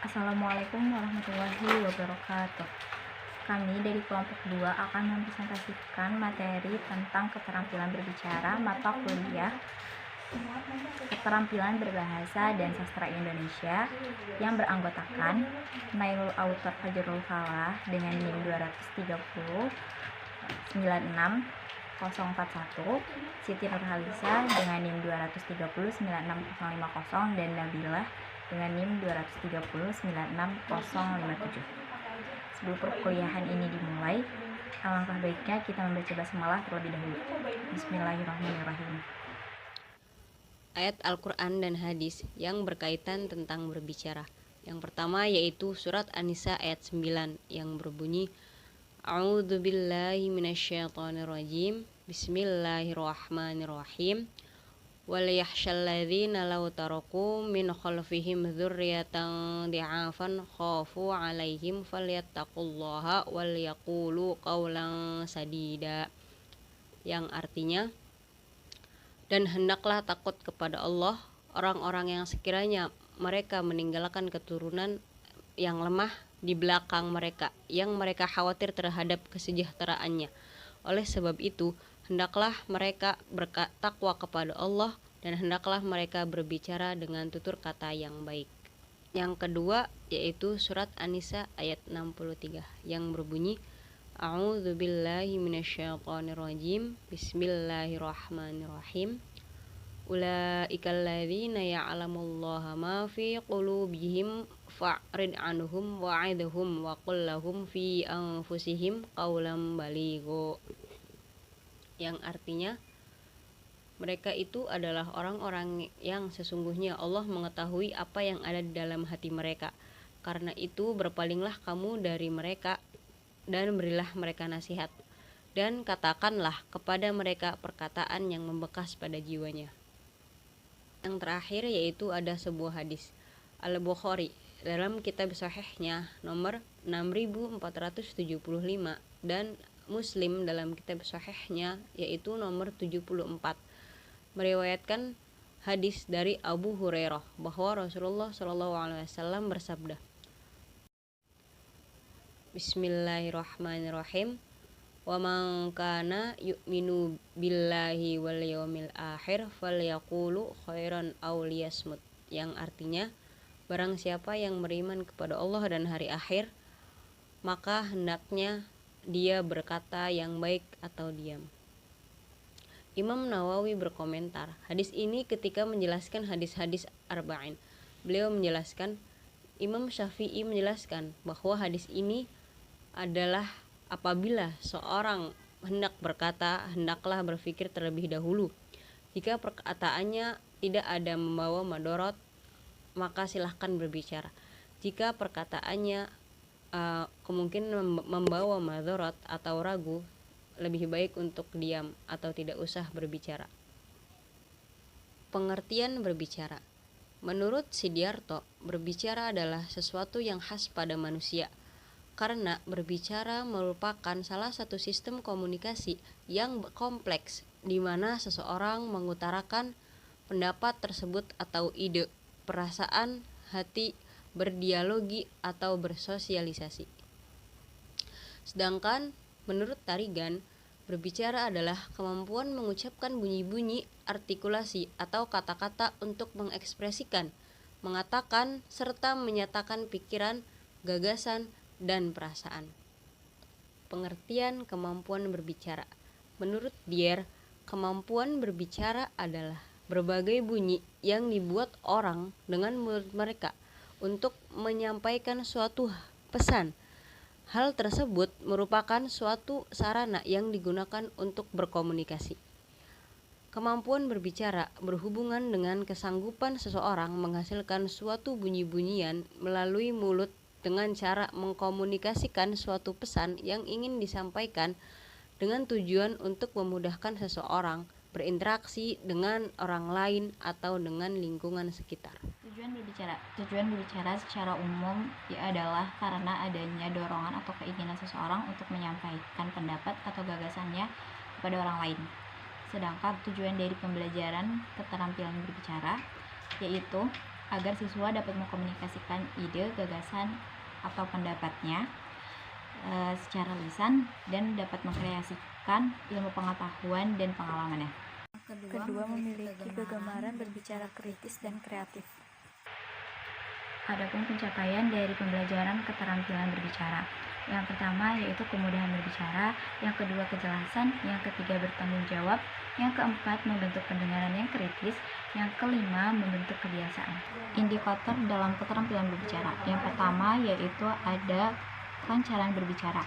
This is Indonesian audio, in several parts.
Assalamualaikum warahmatullahi wabarakatuh. Kami dari kelompok 2 akan mempresentasikan materi tentang keterampilan berbicara mata kuliah keterampilan berbahasa dan sastra Indonesia yang beranggotakan Nailul Autor Fajrul Falah dengan NIM 230 96 041, Siti Nurhalisa dengan NIM 230 96050 dan Nabilah dengan NIM 230 96057. Sebelum perkuliahan ini dimulai, alangkah baiknya kita membaca basmalah terlebih dahulu. Bismillahirrahmanirrahim. Ayat Al-Quran dan hadis yang berkaitan tentang berbicara. Yang pertama yaitu surat An-Nisa ayat 9 yang berbunyi A'udzu billahi minasyaitonir rajim. Bismillahirrahmanirrahim. Wal yakhshal ladzina law taraku min khalfihim dzurriyyatan di'afan khafu 'alaihim falyattaqullaha wal yaqulu qawlan sadida. Yang artinya, dan hendaklah takut kepada Allah orang-orang yang sekiranya mereka meninggalkan keturunan yang lemah di belakang mereka, yang mereka khawatir terhadap kesejahteraannya. Oleh sebab itu, hendaklah mereka bertakwa kepada Allah dan hendaklah mereka berbicara dengan tutur kata yang baik. Yang kedua yaitu surat An-Nisa ayat 63 yang berbunyi A'udzu billahi minasyaitonir rajim. Bismillahirrahmanirrahim. Ulaikal ladzina ya'lamullaha ma fi qulubihim fa'rid anhum wa'idhum wa qul lahum fi anfusihim qawlan baligho. Yang artinya, mereka itu adalah orang-orang yang sesungguhnya Allah mengetahui apa yang ada di dalam hati mereka. Karena itu berpalinglah kamu dari mereka dan berilah mereka nasihat, dan katakanlah kepada mereka perkataan yang membekas pada jiwanya. Yang terakhir yaitu ada sebuah hadis Al-Bukhari dalam kitab sahihnya nomor 6475 dan Muslim dalam kitab sahihnya yaitu nomor 74 meriwayatkan hadis dari Abu Hurairah bahwa Rasulullah SAW bersabda, Bismillahirrahmanirrahim. Wa man kana yu'minu billahi wal yawmil akhir falyaqulu khairan aw liyasmut. Yang artinya, barang siapa yang beriman kepada Allah dan hari akhir, maka hendaknya dia berkata yang baik atau diam. Imam Nawawi berkomentar, hadis ini ketika menjelaskan hadis-hadis arba'in. Beliau menjelaskan, Imam Syafi'i menjelaskan bahwa hadis ini adalah apabila seorang hendak berkata, hendaklah berpikir terlebih dahulu. Jika perkataannya tidak ada membawa madorot, maka silahkan berbicara. Jika perkataannya kemungkinan membawa madorot atau ragu, lebih baik untuk diam atau tidak usah berbicara. Pengertian berbicara. Menurut Siddharto, berbicara adalah sesuatu yang khas pada manusia, karena berbicara merupakan salah satu sistem komunikasi yang kompleks di mana seseorang mengutarakan pendapat tersebut atau ide, perasaan, hati, berdialogi atau bersosialisasi. Sedangkan menurut Tarigan, berbicara adalah kemampuan mengucapkan bunyi-bunyi, artikulasi atau kata-kata untuk mengekspresikan, mengatakan, serta menyatakan pikiran, gagasan, dan perasaan. Pengertian kemampuan berbicara. Menurut Dier, kemampuan berbicara adalah berbagai bunyi yang dibuat orang dengan mulut mereka untuk menyampaikan suatu pesan. Hal tersebut merupakan suatu sarana yang digunakan untuk berkomunikasi. Kemampuan berbicara berhubungan dengan kesanggupan seseorang menghasilkan suatu bunyi-bunyian melalui mulut dengan cara mengkomunikasikan suatu pesan yang ingin disampaikan dengan tujuan untuk memudahkan seseorang berinteraksi dengan orang lain atau dengan lingkungan sekitar. Tujuan berbicara secara umum adalah karena adanya dorongan atau keinginan seseorang untuk menyampaikan pendapat atau gagasannya kepada orang lain. Sedangkan tujuan dari pembelajaran keterampilan berbicara yaitu agar siswa dapat mengkomunikasikan ide, gagasan, atau pendapatnya secara lisan dan dapat mengkreasikan ilmu pengetahuan dan pengalamannya. Kedua, memiliki kegemaran berbicara kritis dan kreatif. Adapun pencapaian dari pembelajaran keterampilan berbicara. Yang pertama yaitu kemudahan berbicara, yang kedua kejelasan, yang ketiga bertanggung jawab, yang keempat membentuk pendengaran yang kritis, yang kelima membentuk kebiasaan. Indikator dalam keterampilan berbicara. Yang pertama yaitu ada kelancaran berbicara.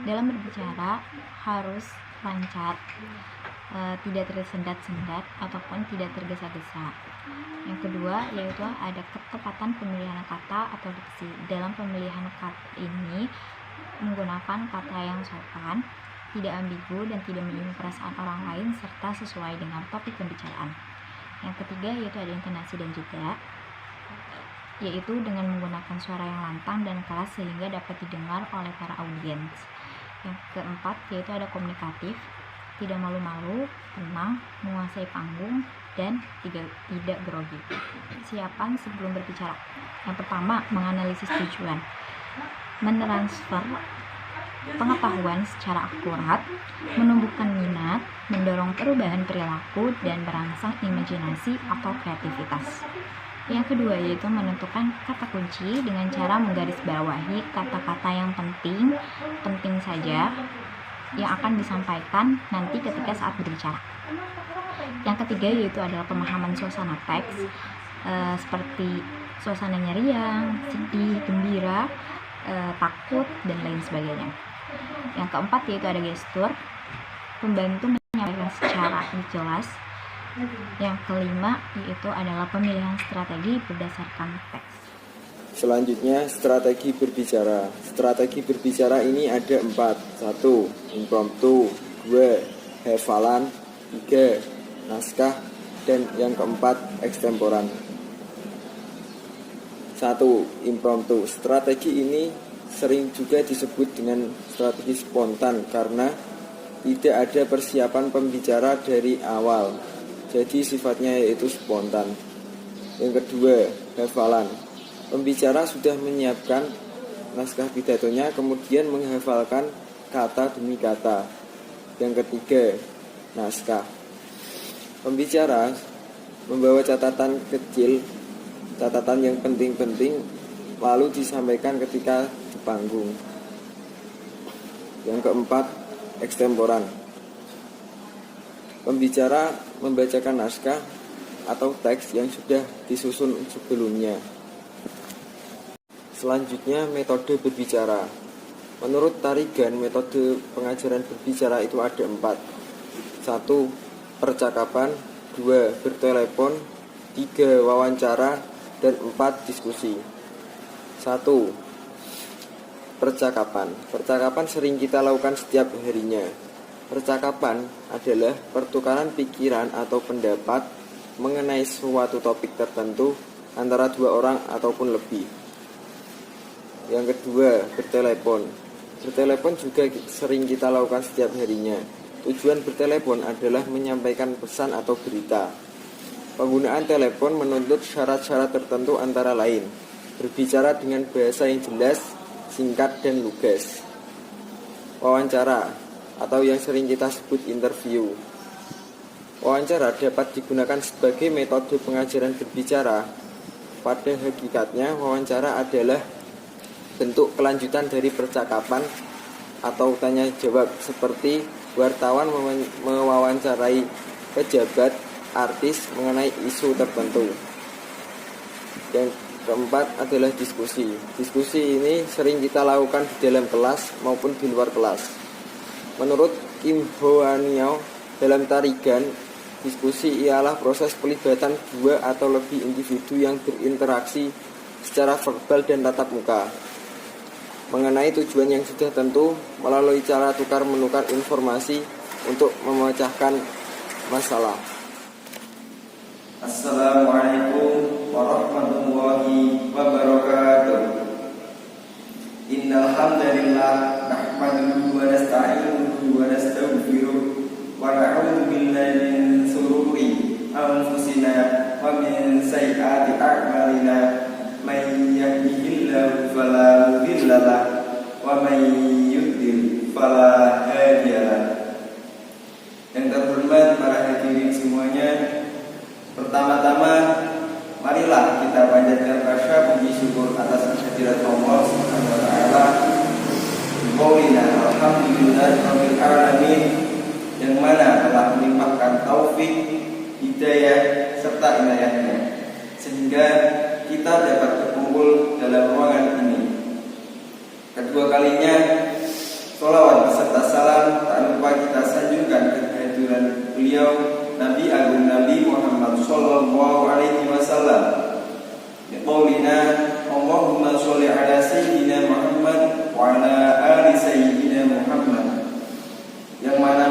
Dalam berbicara harus lancar, tidak tersendat-sendat ataupun tidak tergesa-gesa. Yang kedua yaitu ada ketepatan pemilihan kata atau diksi. Dalam pemilihan kata ini menggunakan kata yang sopan, tidak ambigu dan tidak menyinggung perasaan orang lain serta sesuai dengan topik pembicaraan. Yang ketiga yaitu ada intonasi dan jeda, yaitu dengan menggunakan suara yang lantang dan keras sehingga dapat didengar oleh para audiens. Yang keempat yaitu ada komunikatif, tidak malu-malu, tenang, menguasai panggung, dan tidak grogi. Persiapan sebelum berbicara. Yang pertama, menganalisis tujuan, mentransfer pengetahuan secara akurat, menumbuhkan minat, mendorong perubahan perilaku, dan merangsang imajinasi atau kreativitas. Yang kedua yaitu menentukan kata kunci dengan cara menggarisbawahi kata-kata yang penting saja yang akan disampaikan nanti ketika saat berbicara. Yang ketiga yaitu adalah pemahaman suasana teks, seperti suasananya riang, sedih, gembira, takut, dan lain sebagainya. Yang keempat yaitu ada gestur, membantu menyampaikan secara jelas. Yang kelima yaitu adalah pemilihan strategi berdasarkan teks. Selanjutnya, strategi berbicara. Strategi berbicara ini ada 4. 1. Impromptu. 2. Hafalan. 3. Naskah. Dan yang keempat, ekstemporan. 1. Impromptu. Strategi ini sering juga disebut dengan strategi spontan karena tidak ada persiapan pembicara dari awal. Jadi sifatnya yaitu spontan. Yang kedua, hafalan. Pembicara sudah menyiapkan naskah pidatonya, kemudian menghafalkan kata demi kata. Yang ketiga, naskah. Pembicara membawa catatan kecil, catatan yang penting-penting, lalu disampaikan ketika di panggung. Yang keempat, ekstemporan. Pembicara membacakan naskah atau teks yang sudah disusun sebelumnya. Selanjutnya, metode berbicara. Menurut Tarigan, metode pengajaran berbicara itu ada 4. 1. Percakapan. 2. Bertelepon. 3. Wawancara. Dan 4. Diskusi. 1. Percakapan. Percakapan sering kita lakukan setiap harinya. Percakapan adalah pertukaran pikiran atau pendapat mengenai suatu topik tertentu antara 2 orang ataupun lebih. Yang kedua, bertelepon. Bertelepon juga sering kita lakukan setiap harinya. Tujuan bertelepon adalah menyampaikan pesan atau berita. Penggunaan telepon menuntut syarat-syarat tertentu antara lain berbicara dengan bahasa yang jelas, singkat, dan lugas. Wawancara atau yang sering kita sebut interview. Wawancara dapat digunakan sebagai metode pengajaran berbicara. Pada hakikatnya, wawancara adalah bentuk kelanjutan dari percakapan atau tanya jawab, seperti wartawan mewawancarai pejabat, artis mengenai isu tertentu. Yang keempat adalah diskusi. Diskusi ini sering kita lakukan di dalam kelas maupun di luar kelas. Menurut Kim Ho-Niao dalam Tarigan, diskusi ialah proses pelibatan 2 atau lebih individu yang berinteraksi secara verbal dan tatap muka mengenai tujuan yang sudah tentu melalui cara tukar-menukar informasi untuk memecahkan masalah. Assalamualaikum warahmatullahi wabarakatuh. Innal hamdalillah nahmaduhu wa nasta'inuhu wa nastaghfiruh wa na'udzu billahi min shururi anfusina wa min sayyiati a'malina. kehadirat Allah Subhanahu wa taala. Qaulina alhamdulillahirabbil alamin, yang mana telah melimpahkan taufik, hidayah serta inayahnya sehingga kita dapat berkumpul dalam ruangan ini. Kedua kalinya sholawat beserta salam tak lupa kita sanjungkan kehadiran beliau Nabi Agung Nabi Muhammad Sallallahu Alaihi Wasallam. Qaulina Allahumma sholli ala Sayyidina Muhammad wa ala ali Sayyidina Muhammad, yang mana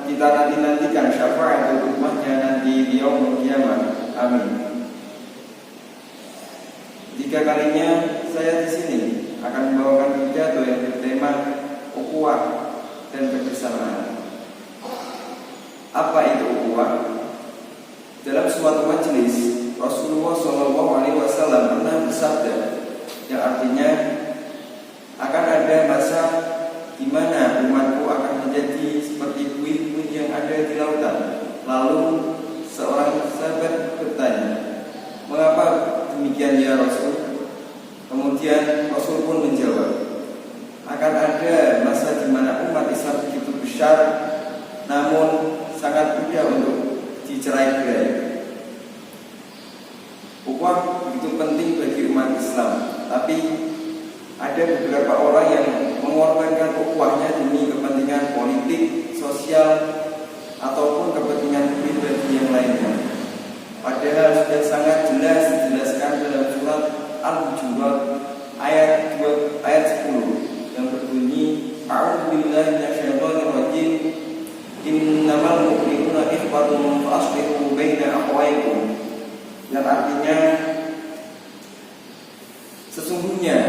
kita nantikan syafaat umatnya nanti di yaumul kiamat. Amin. Tiga kalinya saya di sini akan membawakan pidato yang bertema ukhuwah dan kebersamaan. Apa itu ukhuwah? Dalam suatu majelis Rasulullah SAW pernah bersabda, yang artinya akan ada masa di mana umatku akan menjadi seperti buih-buih yang ada di lautan. Lalu seorang sahabat bertanya, mengapa demikian ya Rasul? Kemudian Rasul pun menjawab, akan ada masa di mana umat Islam begitu besar, namun sangat mudah untuk dicerai-berai. Ukhuwah begitu penting bagi umat Islam, tapi ada beberapa orang yang mengorbankan ukhuwahnya demi kepentingan politik, sosial, ataupun kepentingan pribadi yang lainnya. Padahal sudah sangat jelas dijelaskan dalam surat Al-Hujurat ayat 10 yang berbunyi, A'udzubillahi minasyaitonirrajim, innamal mu'minuna ikhwatun fa aslihu baina akhawaykum, yang artinya sesungguhnya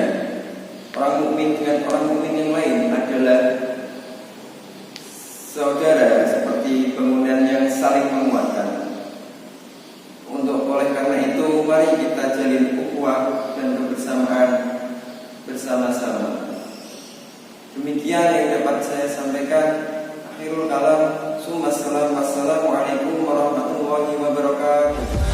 orang mukmin dengan orang mukmin yang lain adalah saudara seperti bangunan yang saling menguatkan. Oleh karena itu, mari kita jalin ukhuwah dan kebersamaan bersama-sama. Demikian yang dapat saya sampaikan. Akhirul kalam. Wassalamualaikum warahmatullahi wabarakatuh.